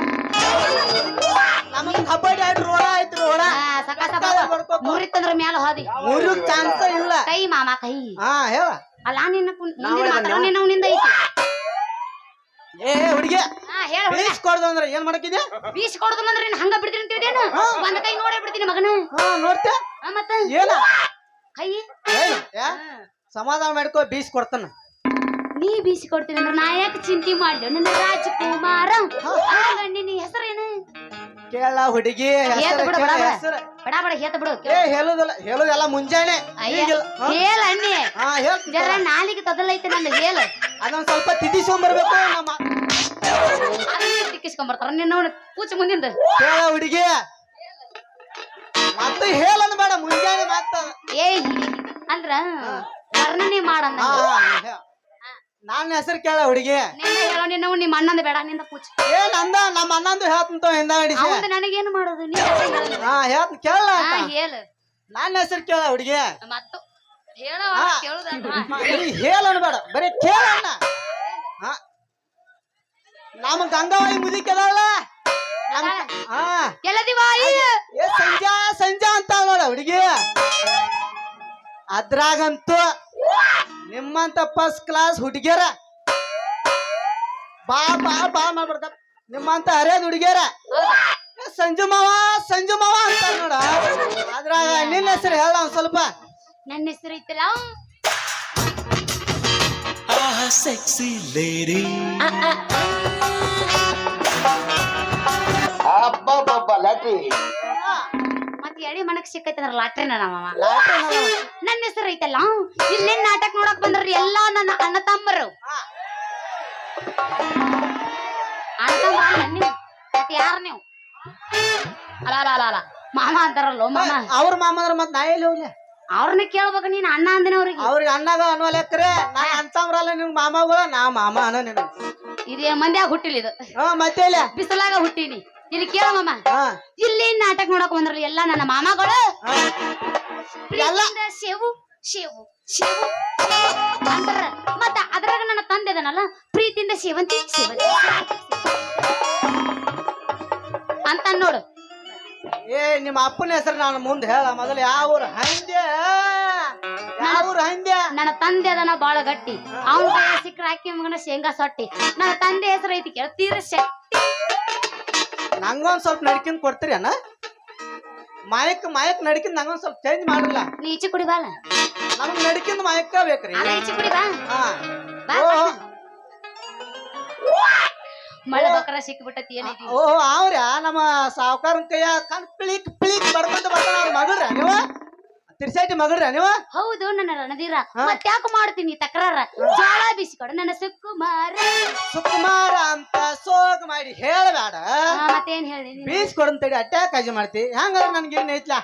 ನಮಗ್ ಕಬಡ್ಡಿ ಆಯ್ತು ರೋಡ ಆಯ್ತು ರೋಡ ಮುರಿತಂದ್ರ ಮ್ಯಾಲ ಹೋದಿ ಮುರಿಯಕ್ ಚಾನ್ಸ್ ಇಲ್ಲ ಕೈ ಮಾಮ ಕೈ ಹೇಳ ಅಲ್ಲ ನಿನ್ನ ನಾವ್ ಹೇಳ್ದಂಗೆ ನಿನ್ನ ಅವನಿಂದ ಐತಿ ಏ ಹುಡುಗಿ ಹಾ ಹೇಳ ಬೀಸ್ಕೊಡ್ದು ಅಂದ್ರೆ ಏನ್ ಮಾಡಕಿದ್ಯಾ ಬೀಸ್ ಕೊಡುದಿಲ್ಲ ಅಂದ್ರೆ ನೀನ್ ಹಂಗ ಬಿಡ್ತೀನಿ ಅಂತಿದ್ದೇನು ಒಂದ್ ಕೈ ನೋಡೇ ಬಿಡ್ತೀನಿ ಮಗನ ಹಾ ನೋಡ್ತೇ ಮತ್ತ ಏನ ಕೈ ಏನ್? ಯಾ? ಸಮಾಧಾನ ಮಾಡ್ಕೋ ಬೀಸ್ ಕೊಡ್ತಾನ ನೀ ಬೀಸಿ ಕೊಡ್ತೀನಿ ಅಂದ್ರೆ ನಾ ಯಾಕೆ ಚಿಂತೆ ಮಾಡ್ಲಿ ನನ್ನ ರಾಜಕುಮಾರ ನಿನ್ನ ಹೆಸರೇನು ಕೇಳ ಹುಡುಗಿ ಹೇತ್ ಬಿಡು ಬಡ ಹೆಸರು ಬಡ ಬಡ ಹೇತ ಬಿಡು ಏ ಹೇಳುದಲ್ಲ ಮುಂಜಾನೆ ಈಗಿಲ್ಲ. ಹಾ? ಹೇಳ ಅನ್ನಿ ಹಾ ಹೇಳ್ತೀನಿ ಜರ ನಾಲಿಗೆ ತೊದಲೈತೆ ನಂದು ಹೇಳ ಅದೊಂದ್ ಸ್ವಲ್ಪ ತಿದ್ದಿಸ್ಕೊಂಡ್ಬರ್ಬೇಕು ನಮ್ಮ ತಿಕ್ಕಿಸ್ಕೊಂಬರ್ತಾರ ನಿನ್ನ ಪೂಚ ಮುಂದಿಂದ ಕೇಳ ಹುಡುಗಿ ಮತ್ತೆ ಹೇಳನ್ ಬೇಡ ಮುಂಜಾನೆ ಮಾತ ಏ ಅಂದ್ರ ವರ್ಣನೆ ಮಾಡಂದ ನನ್ನ ಹೆಸರು ಕೇಳ ಹುಡುಗಿ ನಿನ್ನ ಹೇಳೋ ನಿನ್ನ ನಿಮ್ಮ ಅಣ್ಣಂದ ಬೇಡ ನಿಂದ ಪೂಚ ಏನ್ ಅಂದ ನಮ್ಮ ಅಣ್ಣಂದು ಹೇಳ್ತಂತ ಹಿಂದ ಹಿಡಿಸಿ ಅವಂದ ನನಗೇನು ಮಾಡೋದು ನೀ ಹಾ ಹೇಳ್ತೀನಿ ಕೇಳ ಹೇಳ ನನ್ನ ಹೆಸರು ಕೇಳ ಹುಡುಗಿ ಮತ್ತು ಹೇಳ ಕೇಳುದ ಹೇಳನ್ ಬೇಡ ಬರೀ ಕೇಳಣ್ಣ ಹಾ ನಮ್ಮ ಗಂಗಾವಾಯಿ ಮುದಿಕದಲ್ಲ ಹಾ ಎಲ್ಲದಿವಾಯಿ ಏ ಸಂಜಾ ಅಂತ ನೋಡ ಹುಡುಗಿ ಅದ್ರಾಗಂತೂ ನಿಮ್ಮಂತ ಫಸ್ಟ್ ಕ್ಲಾಸ್ ಹುಡುಗಿಯರ ಬಾ ಮಾಡ್ಬಿಡ್ತಾರ ನಿಮ್ಮಂತ ಹರಿಯದ ಹುಡುಗಿಯರ ಸಂಜು ಮಾವ ಅಂತ ನೋಡ ಅದ್ರಾಗ ನಿನ್ನ ಹೆಸರು ಹೇಳ ಒಂದ್ ಸ್ವಲ್ಪ ನನ್ನ ಹೆಸರು ಐತಲ್ಲ sexy lady. ಅಬ್ಬಬ್ಬಬ್ಬ ಲ್ಯಾಟ್ರಿ ಮತ್ ಎಳಿ ಮನಕ್ ಸಿಕ್ಕೈತಂದ್ರ ಲಾಟ್ರಿನ ನಮ್ಮವ ನನ್ನ ಹೆಸರು ಐತಲ್ಲ ಇಲ್ಲೇನ್ ನಾಟಕ ನೋಡಕ್ ಬಂದ್ರಿ ಎಲ್ಲಾ ನನ್ನ ಅಣ್ಣ ತಮ್ಮರು ಯಾರ ನೀವು ಅಲ್ಲ ಮಾಮ ಅಂತಾರಲ್ಲೋ ಮಾಮ ಅವ್ರ ಮಾಮಂದ್ರ ಮತ್ ನಾ ಎಲ್ಲಿ ಹೋಗ್ಲಿ ಅವ್ರನ್ನ ಕೇಳ್ಬೇಕು ನೀನ್ ಅಣ್ಣ ಅಂದಿನ ಅವ್ರಿಗೆ ಅವ್ರಿಗೆ ಅಣ್ಣಗ ಅನ್ನೋ ಲೆಕ್ಕರೆ ನಾ ಅಂತಮ್ರಲ್ಲ ನಿಮ್ ಮಾಮಗಳು ನಾ ಮಾಮ ಅನ್ನೋ ನಿನ್ ಇದೇ ಮಂದ್ಯಾಗ ಹುಟ್ಟಿಲ್ಲ ಇದು ಹಾ ಮತ್ತೆ ಇಲ್ಲ ಬಿಸಿಲಾಗ ಹುಟ್ಟಿನಿ ಇಲ್ಲಿ ಕೇಳ ಮಾಮ ಹಾ ಇಲ್ಲಿ ನಾಟಕ ನೋಡಕ್ ಬಂದ್ರಲ್ಲ ಎಲ್ಲಾ ನನ್ನ ಮಾಮಗಳು ಎಲ್ಲ ಶೇವು ಶೇವು ಶೇವು ಅಂದ್ರ ಮತ್ತ ಅದ್ರಾಗ ನನ್ನ ತಂದೆ ಅದನಲ್ಲ ಪ್ರೀತಿಯಿಂದ ಸೇವಂತಿ ಸೇವಂತಿ ಅಂತ ನೋಡು ಏ ನಿಮ್ಮ ಅಪ್ಪನ ಹೆಸರು ನಾನು ಮುಂದೆ ಹೇಳ ಮೊದಲು ಯಾವ ಊರು ಹಂದ್ಯ ನನ್ನ ತಂದೆ ಅದನ್ನ ಬಾಳ ಗಟ್ಟಿ ಅವನ ಕೈ ಸಿಕ್ಕರ ಹಾಕಿ ಮಗನ ಶೇಂಗಾ ಸೊಟ್ಟಿ ನನ್ನ ತಂದೆ ಹೆಸರು ಐತಿ ಕೇಳ್ತೀರ ಶಕ್ತಿ ನಂಗೊಂದ್ ಸ್ವಲ್ಪ ನಡ್ಕಿಂದ್ ಕೊಡ್ತೀರಿ ಅಣ್ಣ ಮಾಯಕ್ ನಡ್ಕಿಂದ್ ನಂಗೊಂದ್ ಸ್ವಲ್ಪ ಚೇಂಜ್ ಮಾಡಲ್ಲ ನೀ ಈಚೆ ಕುಡಿ ಬಾಳ ನಮಗ್ ನಡ್ಕಿಂದ್ ಮಾಯಕ್ಕ ಬೇಕ್ರಿ ಅಲ್ಲ ಈಚೆ ಕುಡಿ ಬಾ ಹಾ ಬಾ ಮಳೆ ಬಕರ ಸಿಕ್ಬಿಟ್ಟತಿ ಏನೈತಿ ಓಹೋ ಅವ್ರ ನಮ್ಮ ಸಾವುಕಾರನ್ ಕೈಯ ಕಣ್ ಪಿಳಿಕ್ ಬಡ್ಕೊಂತ ಬರ್ತಾನ ಅವ್ರ ಮಗಳ್ರ ನೀವ ತಿರ್ಸಾಟಿ ಮಗಳ್ರ ನೀವ ಹೌದು ನನ್ನ ರಣಧೀರ ಮತ್ತ್ಯಾಕ ಮಾಡ್ತೀನಿ ತಕರಾರ ಜೋಳ ಬಿಸಿಕೊಡು ನನ್ನ ಸುಕುಮಾರ ಅಂತ ಸೋಗ್ ಮಾಡಿ ಹೇಳಬೇಡ ಮತ್ತೇನ್ ಹೇಳಿ ಬೀಸ್ ಕೊಡಂತೇಳಿ ಅಟ್ಯಾಕ್ ಕಾಜಿ ಮಾಡ್ತಿ ಹೆಂಗಾದ್ರೆ ನನ್ಗೆ ಏನ್ ಐತ್ಲಾ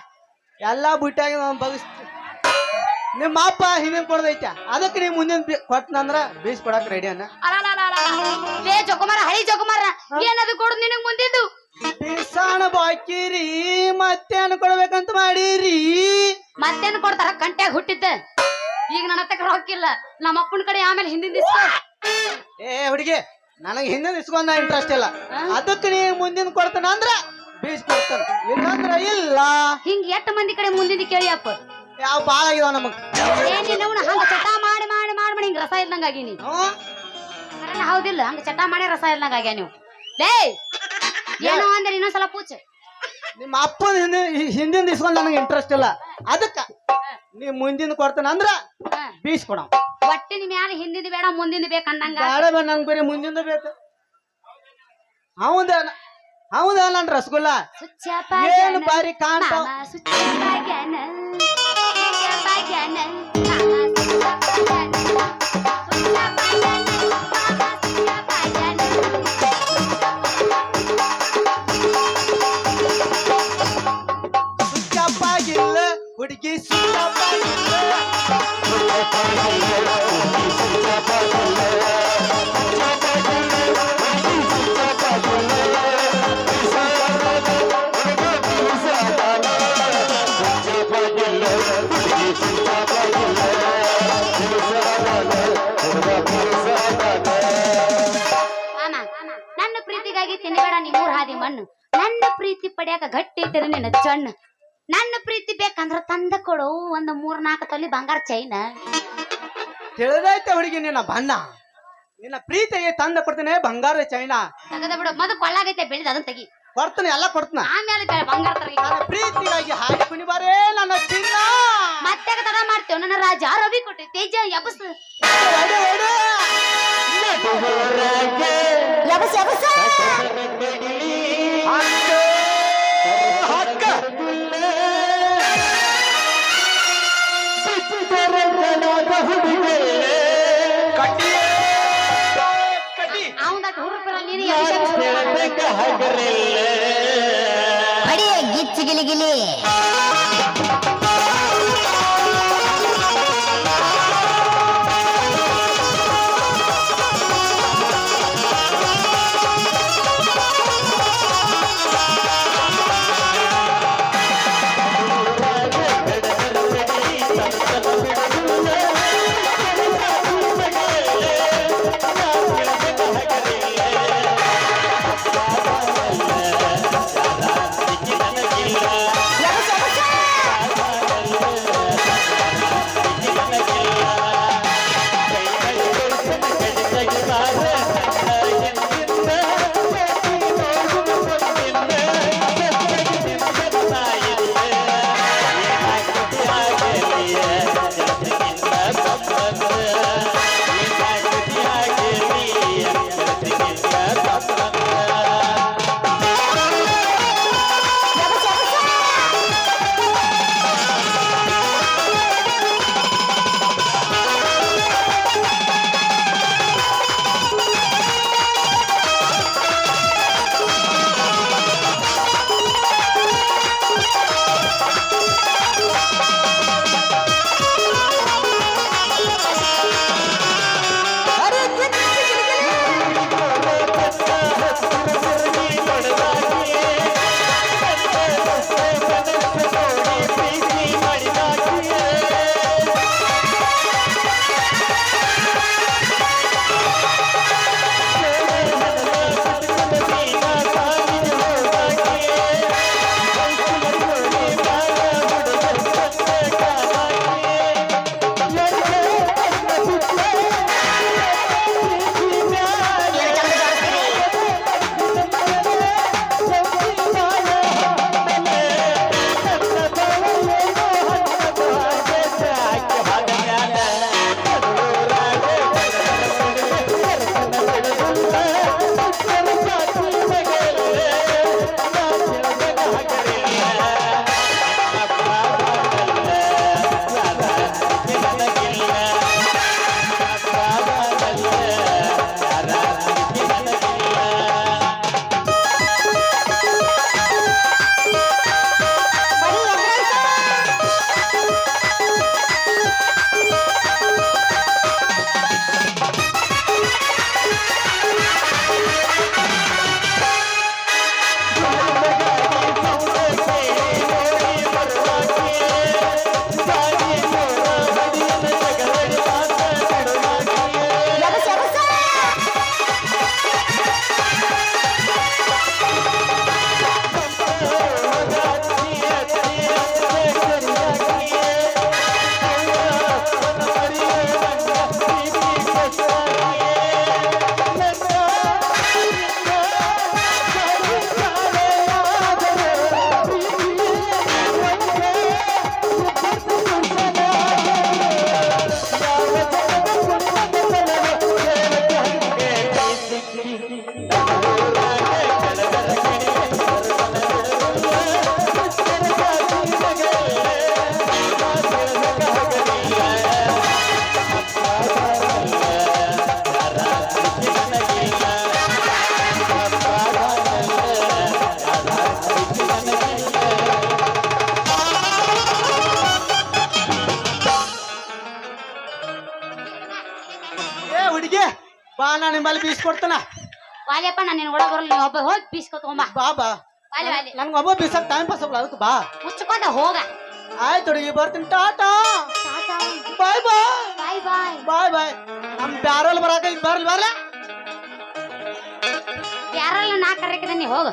ಎಲ್ಲಾ ಬುಟ್ಟಾಗಿ ನಾನು ಬಗಸ್ತಿ ನಿಮ್ಮ ಅಪ್ಪ ಹಿಂದಿನ ಕೊಡದೈತ ಅದಕ್ಕೆ ನೀವು ಮುಂದಿನ ಕೊಟ್ಟನಂದ್ರ ಬೀಸ್ ಕೊಡಕ್ ರೆಡಿ ಅನ್ನ ಲೇ ಜೋಕುಮಾರ ಹಳಿ ಜೋಕುಮಾರ ಏನದು ಕೊಡು ನಿನಗ್ ಮುಂದಿದ್ದು ಬೀಸಾಣ ಬಾಕಿರಿ ಮತ್ತೇನು ಕೊಡ್ಬೇಕಂತ ಮಾಡಿರಿ ಮತ್ತೇನು ಕೊಡ್ತಾರ ಕಂಟ್ಯಾಗ ಹುಟ್ಟಿದ್ದ ಈಗ ನನ್ನ ಹತ್ತಕ್ಕೆ ರೊಕ್ಕಿಲ್ಲ ನಮ್ಮ ಅಪ್ಪನ ಕಡೆ ಆಮೇಲೆ ಹಿಂದಿನ ದಿವ್ಸ ಏ ಹುಡುಗಿ ನನಗೆ ಹಿಂದಿನ ಇಸ್ಕೊಂಡ ಇಂಟ್ರೆಸ್ಟ್ ಇಲ್ಲ ಅದಕ್ಕೆ ನೀ ಮುಂದಿನ ಕೊಡ್ತಾನ ಅಂದ್ರ ಬೀಸ್ ಕೊಡ್ತಾನ ಇಲ್ಲಂದ್ರ ಇಲ್ಲ ಹಿಂಗ ಎಷ್ಟು ಮಂದಿ ಕಡೆ ಮುಂದಿನ ಕೇಳಿ ಅಪ್ಪ ಯಾವ ಬಾಳ ಆಗಿದಾವ ನಮಗ್ ಏನಿಲ್ಲ ಹಂಗ ಚಟ ಮಾಡಿ ಮಾಡಿ ಮಾಡಿ ಮಾಡಿ ಹಿಂಗ ರಸ ಇಲ್ದಂಗ ಆಗಿ ನೀ ಹೌದಿಲ್ಲ ಹಂಗ ಚಟ ಮಾಡಿ ರಸ ಇಲ್ದಂಗ ಆಗ್ಯಾ ನೀವು ಲೇ ಏನೋ ಅಂದ್ರೆ ಇನ್ನೊಂದ್ಸಲ ಪೂಚೆ ನಿಮ್ಮ ಅಪ್ಪನ ಹಿಂದಿನ ಇಸ್ಕೊಂಡ್ ನನಗೆ ಇಂಟ್ರೆಸ್ಟ್ ಇಲ್ಲ ಅದಕ್ಕ ನೀ ಮುಂದಿನ ಕೊಡ್ತಾನ ಅಂದ್ರ ಬೀಸ್ ಕೊಡ ಒಟ್ಟಿನ ಮ್ಯಾಲ ಹಿಂದಿನ ಬೇಡ ಮುಂದಿನ ಬೇಕಂದಂಗ ಬೇಡ ಬೇಡ ನಂಗೆ ಬರೀ ಮುಂದಿನ ಬೇಕು ಹೌದ ನನ್ ರಸಗುಲ್ಲ ಏನು ಬಾರಿ ಕಾಣ್ತಾವ ಸುಚ್ಚಪ್ಪಾಗಿಲ್ಲ ಹುಡುಗಿ ಸುಚ್ಚಪ್ಪಾಗಿಲ್ಲ ನನ್ನ ಪ್ರೀತಿಗಾಗಿ ತಿನ್ನಬೇಡ ನಿಮ್ಮೂರ್ ಹಾದಿ ಮಣ್ಣು ನನ್ನ ಪ್ರೀತಿ ಪಡ್ಯಾಕ ಗಟ್ಟಿ ಇಟ್ಟರೆ ನಿನ್ನ ಚಣ್ಣು ನನ್ನ ಪ್ರೀತಿ ಬೇಕಂದ್ರ ತಂದ ಕೊಡು ಒಂದು 3-4 ತೊಲಿ ಬಂಗಾರ ಚೈನ ತಿಳಿದೈತೆ ಹುಡುಗಿ ನಿನ್ನ ಬಣ್ಣ. ನಿನ್ನ ಪ್ರೀತಿಗೆ ತಂದ ಕೊಡ್ತೇನೆ ಬಂಗಾರ ಚೈನಾ. ತಗದ ಬಿಡು ಮದು ಕೊಳ್ಳಾಗೈತೆ ಬೆಳೆದ ಅದನ್ನ ತೆಗಿ. ಕೊಡ್ತೀನಿ ಎಲ್ಲ ಕೊಡ್ತೀನಿ. ಆಮೇಲೆ ಬಂಗಾರ ತರ ನನ್ನ ಪ್ರೀತಿಗಾಗಿ ಹಾಡಿ ಕುಣಿಬಾರೇ ನನ್ನ ಚಿನ್ನ. ಮತ್ತೆ ತಡ ಮಾಡ್ತೇವೆ ನನ್ನ ರಾಜ ರವಿ ಕೊಟ್ಟೆ ತೇಜ ಯಬಸ್ ಯಬಸ್ ಯಬಸ್ ಅವನ ಹುಡುಗರಲ್ಲಿ ನೀನು ಅಡಿಯ ಗಿಚ್ಚಿ ಗಿಲಿ ಗಿಲಿ ಹುಡುಗಿ ಬಾ, ನಾನು ನಿಮ್ಮಲ್ಲಿ ಬೀಸ್ಕೊಡ್ತಾನ. ವಾಲಿಯಪ್ಪ ನಾನು ನಿನ್ನ ಒಳ ಬರಲ್ಲ, ನೀ ಒಬ್ಬ ಹೋಗಿ ಬೀಸ್ಕೊ ತಗೊಂಬ. ಬಾ ಬಾ, ವಾಲಿ ವಾಲಿ ನನ್ಗೆ ಒಬ್ಬ ಬೀಸಕ್ ಟೈಮ್ ಪಾಸ್ ಆಗಲ್ಲ, ಅದಕ್ಕೆ ಬಾ. ಮುಚ್ಚಿಕೊಂಡ ಹೋಗ. ಆಯ್ತು ಹುಡುಗಿ, ಬರ್ತೀನಿ. ಟಾಟಾ, ಟಾಟಾ, ಬಾಯ್ ಬಾಯ್ ಬಾಯ್ ಬಾಯ್ ಬಾಯ್ ಬಾಯ್. ನಮ್ ಬ್ಯಾರಲ್ ಬರಾಕ ಈಗ ಬರ್ಲಿ ಬರ್ಲ. ಯಾರಲ್ಲ ನಾ ಕರೆಕಿದ ನೀ ಹೋಗ.